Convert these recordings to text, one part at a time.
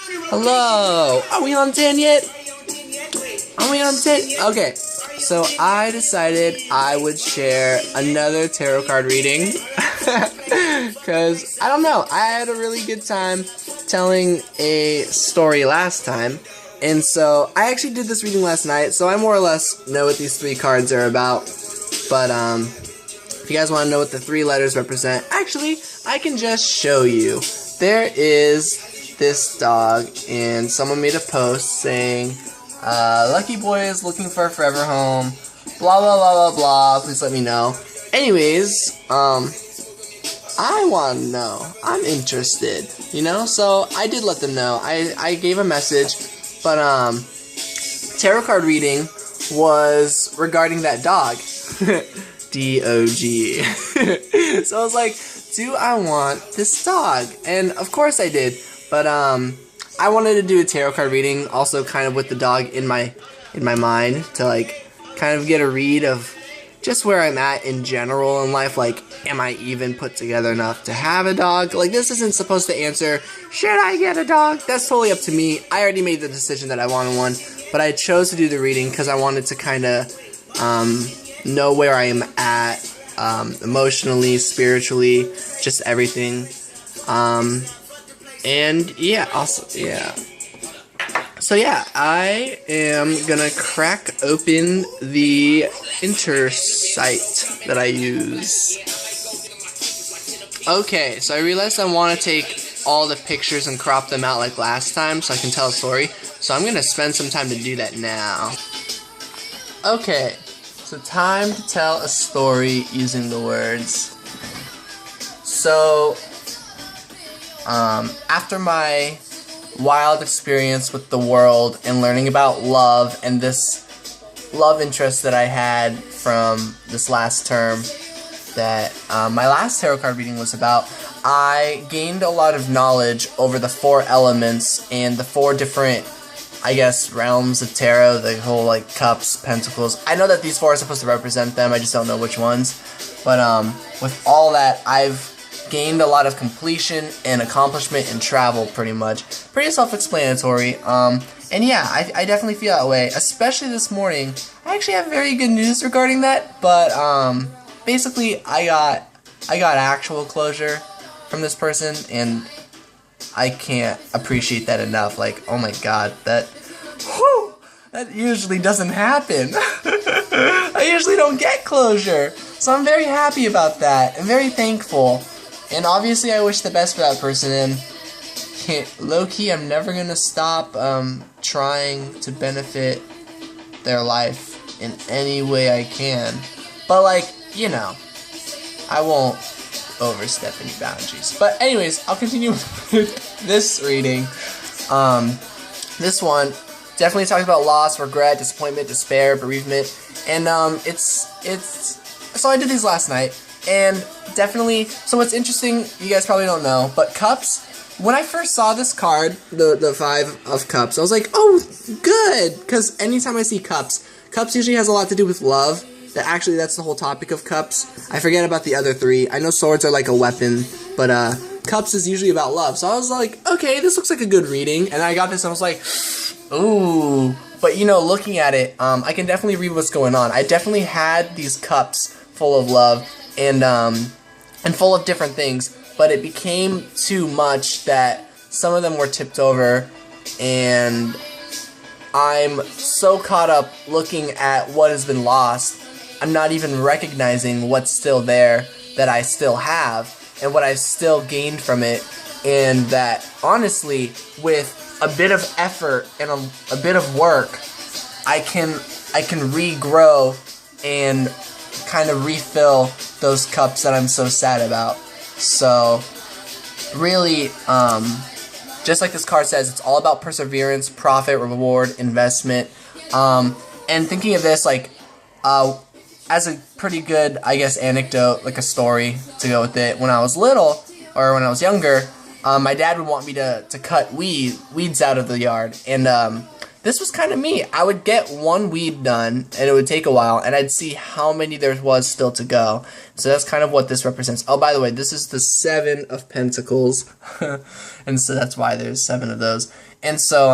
Hello. Are we on 10 yet? Are we on 10? Okay. So I decided I would share another tarot card reading. Because, I don't know, I had a really good time telling a story last time. And so I actually did this reading last night, so I more or less know what these three cards are about. But if you guys want to know what the three letters represent, actually, I can just show you. There is this dog, and someone made a post saying, Lucky boy is looking for a forever home, blah blah blah blah blah, please let me know. Anyways, I want to know. I'm interested, you know? So I did let them know. I gave a message, but tarot card reading was regarding that dog. D-O-G. So I was like, do I want this dog? And of course I did, but I wanted to do a tarot card reading also kind of with the dog in my mind to like kind of get a read of just where I'm at in general in life. Like, am I even put together enough to have a dog? Like, this isn't supposed to answer, should I get a dog? That's totally up to me. I already made the decision that I wanted one, but I chose to do the reading because I wanted to kind of know where I am at emotionally, spiritually, just everything. And yeah, also, yeah. So yeah, I am gonna crack open the Intersite that I use. Okay, so I realized I want to take all the pictures and crop them out like last time so I can tell a story. So I'm gonna spend some time to do that now. Okay, so time to tell a story using the words. So, after my wild experience with the world and learning about love and this love interest that I had from this last term that my last tarot card reading was about, I gained a lot of knowledge over the 4 elements and the 4 different, I guess, realms of tarot, the whole like cups, pentacles. I know that these 4 are supposed to represent them, I just don't know which ones. But with all that, I've gained a lot of completion and accomplishment and travel, pretty much. Pretty self-explanatory. And yeah, I definitely feel that way, especially this morning. I actually have very good news regarding that, but basically I got actual closure from this person, and I can't appreciate that enough. Like, oh my god, that usually doesn't happen. I usually don't get closure, so I'm very happy about that. I'm very thankful. And obviously I wish the best for that person, and low-key I'm never gonna stop trying to benefit their life in any way I can. But like, you know, I won't overstep any boundaries. But anyways, I'll continue with this reading. This one definitely talks about loss, regret, disappointment, despair, bereavement, and so I did these last night. And definitely, so what's interesting, you guys probably don't know, but cups, when I first saw this card, the 5 of cups, I was like, oh, good, because anytime I see cups usually has a lot to do with love. Actually, that's the whole topic of cups. I forget about the other 3. I know swords are like a weapon, but cups is usually about love. So I was like, okay, this looks like a good reading, and I got this and I was like, ooh. But you know, looking at it, I can definitely read what's going on. I definitely had these cups full of love, and full of different things, but it became too much that some of them were tipped over, and I'm so caught up looking at what has been lost, I'm not even recognizing what's still there that I still have, and what I've still gained from it, and that, honestly, with a bit of effort and a bit of work, I can regrow and kind of refill those cups that I'm so sad about. So really, just like this card says, it's all about perseverance, profit, reward, investment. And thinking of this like as a pretty good, I guess, anecdote, like a story to go with it, when I was little, or when I was younger, my dad would want me to cut weeds out of the yard, and this was kind of me. I would get one weed done, and it would take a while, and I'd see how many there was still to go. So that's kind of what this represents. Oh, by the way, this is the 7 of Pentacles, and so that's why there's 7 of those. And so,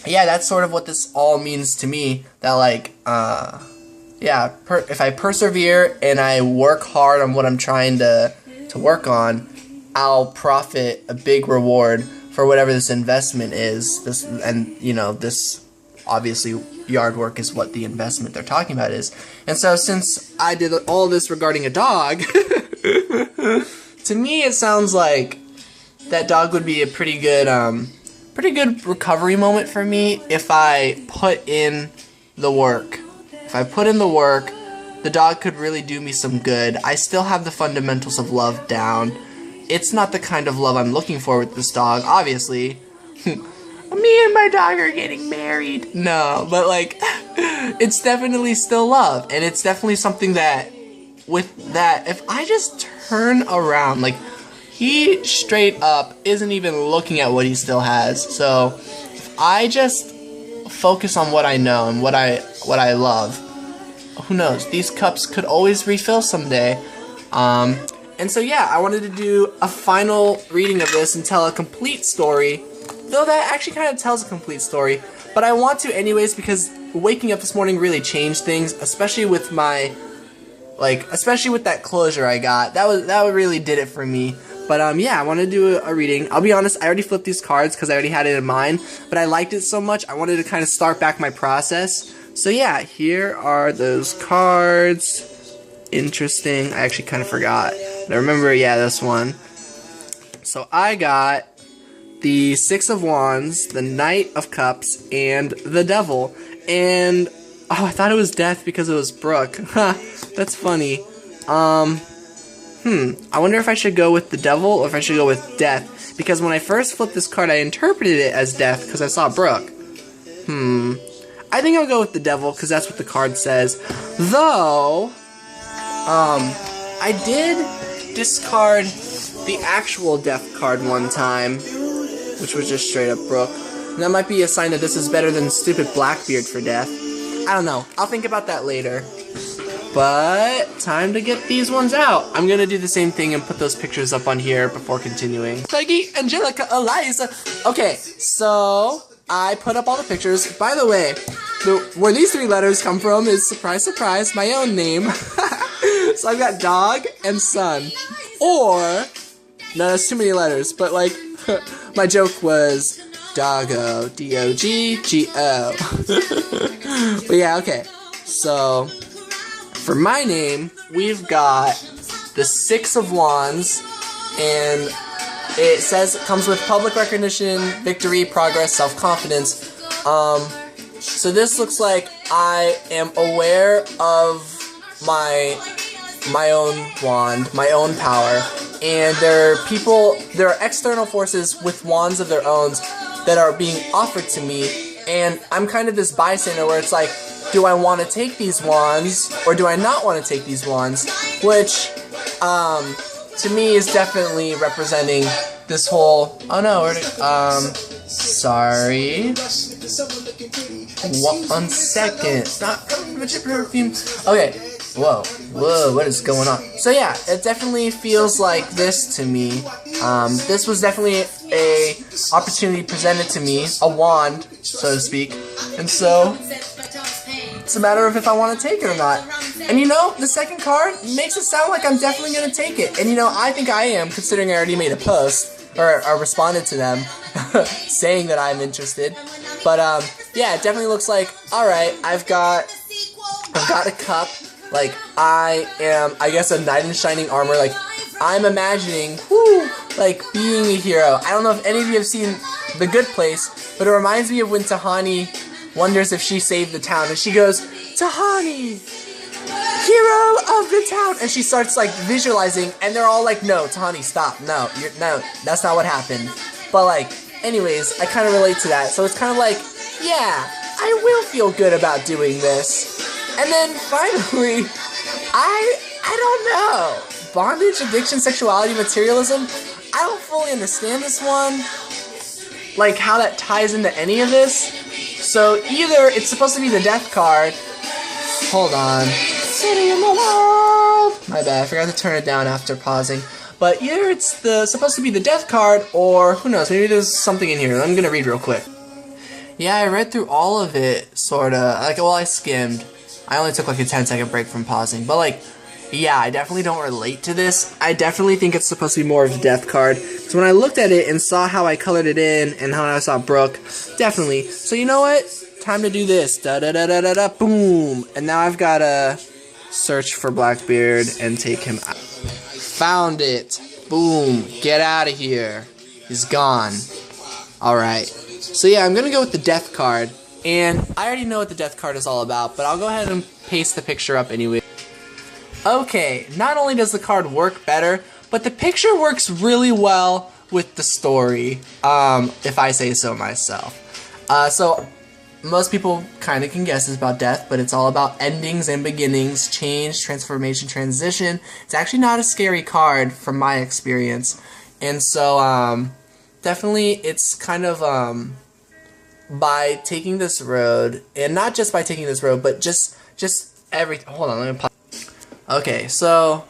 yeah, that's sort of what this all means to me. That, like, yeah, if I persevere and I work hard on what I'm trying to work on, I'll profit a big reward for whatever this investment is. This, and you know, this obviously yard work is what the investment they're talking about is. And so since I did all this regarding a dog, to me it sounds like that dog would be a pretty good recovery moment for me if I put in the work. If I put in the work, the dog could really do me some good. I still have the fundamentals of love down. It's not the kind of love I'm looking for with this dog, obviously. Me and my dog are getting married. No, but like, it's definitely still love. And it's definitely something that, with that, if I just turn around, like, he straight up isn't even looking at what he still has. So, if I just focus on what I know and what I love, who knows, these cups could always refill someday. And so yeah, I wanted to do a final reading of this and tell a complete story, though that actually kind of tells a complete story, but I want to anyways because waking up this morning really changed things, especially with my, especially with that closure I got. That really did it for me. But yeah, I want to do a reading. I'll be honest, I already flipped these cards because I already had it in mind, but I liked it so much, I wanted to kind of start back my process. So yeah, here are those cards. Interesting. I actually kind of forgot. But I remember, yeah, this one. So I got the 6 of Wands, the Knight of Cups, and the Devil. And, oh, I thought it was Death because it was Brooke. Ha, that's funny. I wonder if I should go with the Devil or if I should go with Death. Because when I first flipped this card, I interpreted it as Death because I saw Brooke. I think I'll go with the Devil because that's what the card says. Though, I did discard the actual Death card one time, which was just straight up Brooke. And that might be a sign that this is better than stupid Blackbeard for Death. I don't know. I'll think about that later. But time to get these ones out. I'm gonna do the same thing and put those pictures up on here before continuing. Peggy, Angelica, Eliza. Okay, so I put up all the pictures. By the way, where these 3 letters come from is, surprise, surprise, my own name. So I've got dog and son. Or, no, that's too many letters, but like, my joke was Doggo, D-O-G-G-O. But yeah, okay. So, for my name, we've got the 6 of Wands, and it says it comes with public recognition, victory, progress, self-confidence. So this looks like I am aware of my own wand, my own power, and there are external forces with wands of their own that are being offered to me, and I'm kind of this bystander where it's like, do I want to take these wands, or do I not want to take these wands, which, to me is definitely representing this whole, oh no, sorry, 1 second, stop, perfume, okay, whoa, what is going on? So yeah, it definitely feels like this to me. This was definitely a opportunity presented to me, a wand, so to speak, and so it's a matter of if I want to take it or not. And you know, the second card makes it sound like I'm definitely going to take it, and you know, I think I am, considering I already made a post, or I responded to them, saying that I'm interested. But yeah, it definitely looks like, alright, I've got a cup. Like, I am, I guess, a knight in shining armor. Like, I'm imagining, like, being a hero. I don't know if any of you have seen The Good Place, but it reminds me of when Tahani wonders if she saved the town. And she goes, Tahani, hero of the town. And she starts, like, visualizing, and they're all like, no, Tahani, stop. No, no, that's not what happened. But, like, anyways, I kind of relate to that. So it's kind of like, yeah, I will feel good about doing this. And then finally, I don't know. Bondage, addiction, sexuality, materialism. I don't fully understand this one. Like how that ties into any of this. So either it's supposed to be the death card. Hold on. City in the Wild. My bad, I forgot to turn it down after pausing. But either it's supposed to be the death card, or who knows, maybe there's something in here. I'm gonna read real quick. Yeah, I read through all of it, sorta. Like, well, I skimmed. I only took like a 10-second break from pausing. But like, yeah, I definitely don't relate to this. I definitely think it's supposed to be more of a death card. So when I looked at it and saw how I colored it in and how I saw Brooke, definitely. So you know what? Time to do this. Da-da-da-da-da-da, boom. And now I've gotta search for Blackbeard and take him out. Found it. Boom. Get out of here. He's gone. Alright. So yeah, I'm gonna go with the death card. And I already know what the death card is all about, but I'll go ahead and paste the picture up anyway. Okay, not only does the card work better, but the picture works really well with the story, if I say so myself. So, most people kind of can guess it's about death, but it's all about endings and beginnings, change, transformation, transition. It's actually not a scary card from my experience. And so, definitely it's kind of, by taking this road, and not just by taking this road, but just hold on, let me pause. Okay, so,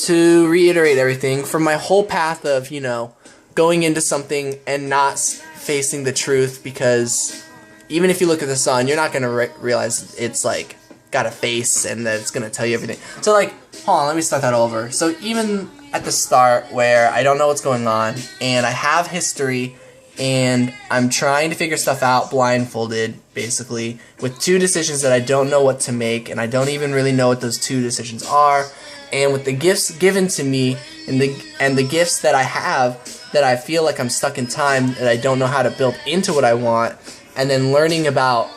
to reiterate everything, from my whole path of, you know, going into something and not facing the truth, because even if you look at the sun, you're not going to realize it's, like, got a face and that it's going to tell you everything. So, like, hold on, let me start that over. So, even at the start, where I don't know what's going on, and I have history, and I'm trying to figure stuff out blindfolded, basically, with two decisions that I don't know what to make, and I don't even really know what those two decisions are, and with the gifts given to me, and the gifts that I have, that I feel like I'm stuck in time, that I don't know how to build into what I want, and then learning about,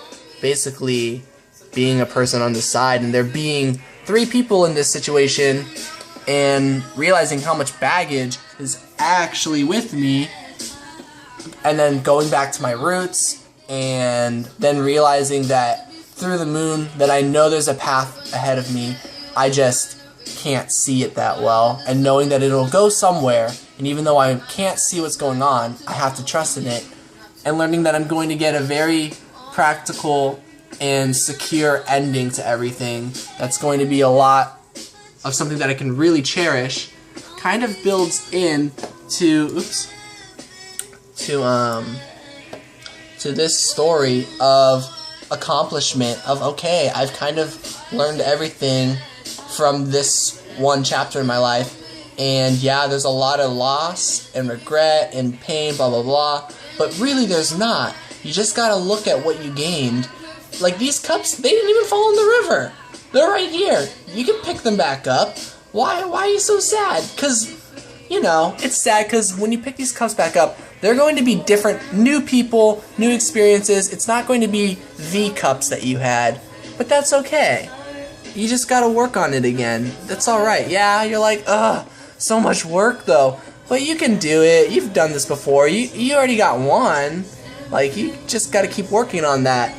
basically, being a person on the side, and there being 3 people in this situation, and realizing how much baggage is actually with me, and then going back to my roots, and then realizing that through the moon that I know there's a path ahead of me, I just can't see it that well, and knowing that it'll go somewhere, and even though I can't see what's going on, I have to trust in it, and learning that I'm going to get a very practical and secure ending to everything that's going to be a lot of something that I can really cherish, kind of builds in to, to this story of accomplishment of, okay, I've kind of learned everything from this one chapter in my life, and yeah, there's a lot of loss and regret and pain, blah blah blah, but really there's not. You just gotta look at what you gained. Like, these cups, they didn't even fall in the river. They're right here. You can pick them back up. Why are you so sad? Because, you know, it's sad because when you pick these cups back up, they're going to be different, new people, new experiences. It's not going to be the cups that you had, but that's okay. You just gotta work on it again. That's alright. Yeah, you're like, ugh, so much work though. But you can do it. You've done this before. You already got one. Like, you just gotta keep working on that.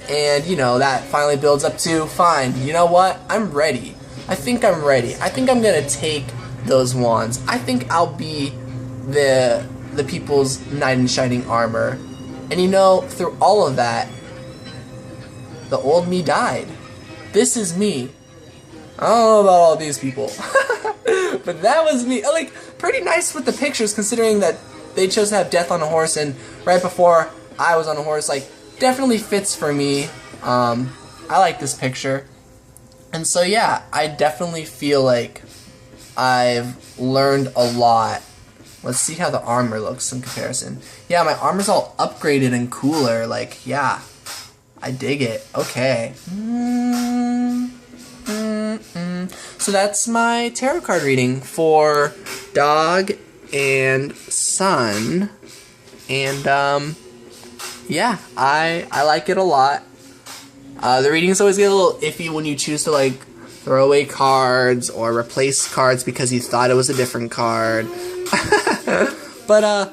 And, you know, that finally builds up to, fine, you know what? I'm ready. I think I'm ready. I think I'm gonna take those wands. I think I'll be the people's knight in shining armor. And you know, through all of that, the old me died. This is me. I don't know about all these people. But that was me. Like, pretty nice with the pictures, considering that they chose to have death on a horse, and right before I was on a horse. Like, definitely fits for me. I like this picture. And so yeah, I definitely feel like I've learned a lot. Let's see how the armor looks in comparison. Yeah, my armor's all upgraded and cooler. Like, yeah, I dig it. Okay. So that's my tarot card reading for Dog and Son. And, yeah, I like it a lot. The readings always get a little iffy when you choose to, like, throw away cards or replace cards because you thought it was a different card. But,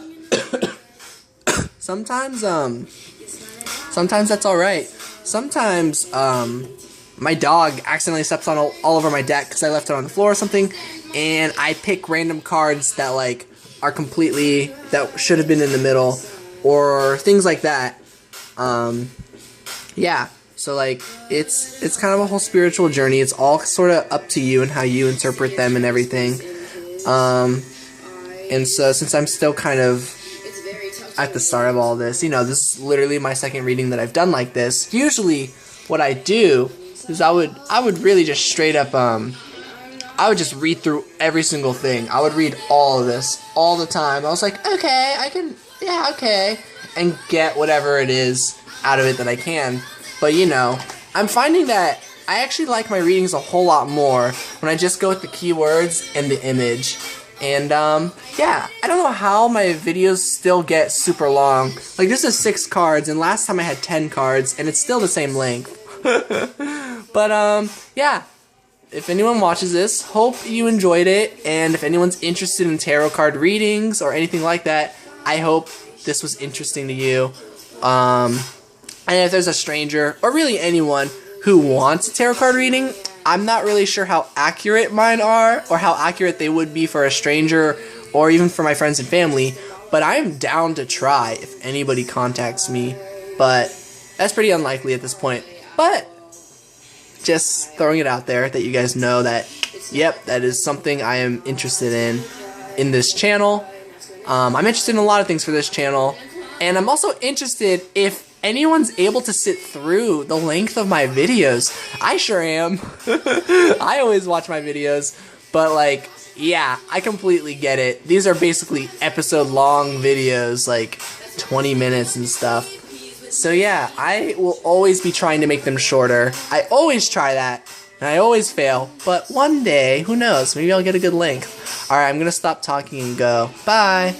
sometimes that's alright. Sometimes, my dog accidentally steps on all over my deck because I left it on the floor or something, and I pick random cards that, like, are completely, that should have been in the middle, or things like that. Yeah, so like it's kind of a whole spiritual journey. It's all sort of up to you and how you interpret them and everything. And so since I'm still kind of at the start of all this, you know, this is literally my second reading that I've done like this. Usually what I do is I would really just straight up I would just read through every single thing. I would read all of this all the time. I was like, okay, okay, and get whatever it is out of it that I can. But you know, I'm finding that I actually like my readings a whole lot more when I just go with the keywords and the image. And yeah, I don't know how my videos still get super long. Like this is 6 cards, and last time I had 10 cards, and it's still the same length. But yeah, if anyone watches this, hope you enjoyed it, and if anyone's interested in tarot card readings or anything like that, I hope this was interesting to you. And if there's a stranger, or really anyone, who wants a tarot card reading, I'm not really sure how accurate mine are, or how accurate they would be for a stranger, or even for my friends and family, but I'm down to try if anybody contacts me, but that's pretty unlikely at this point. But just throwing it out there that you guys know that, yep, that is something I am interested in this channel. I'm interested in a lot of things for this channel, and I'm also interested if anyone's able to sit through the length of my videos. I sure am. I always watch my videos, but like, yeah, I completely get it. These are basically episode-long videos, like 20 minutes and stuff. So yeah, I will always be trying to make them shorter. I always try that, and I always fail, but one day, who knows, maybe I'll get a good length. Alright, I'm gonna stop talking and go. Bye!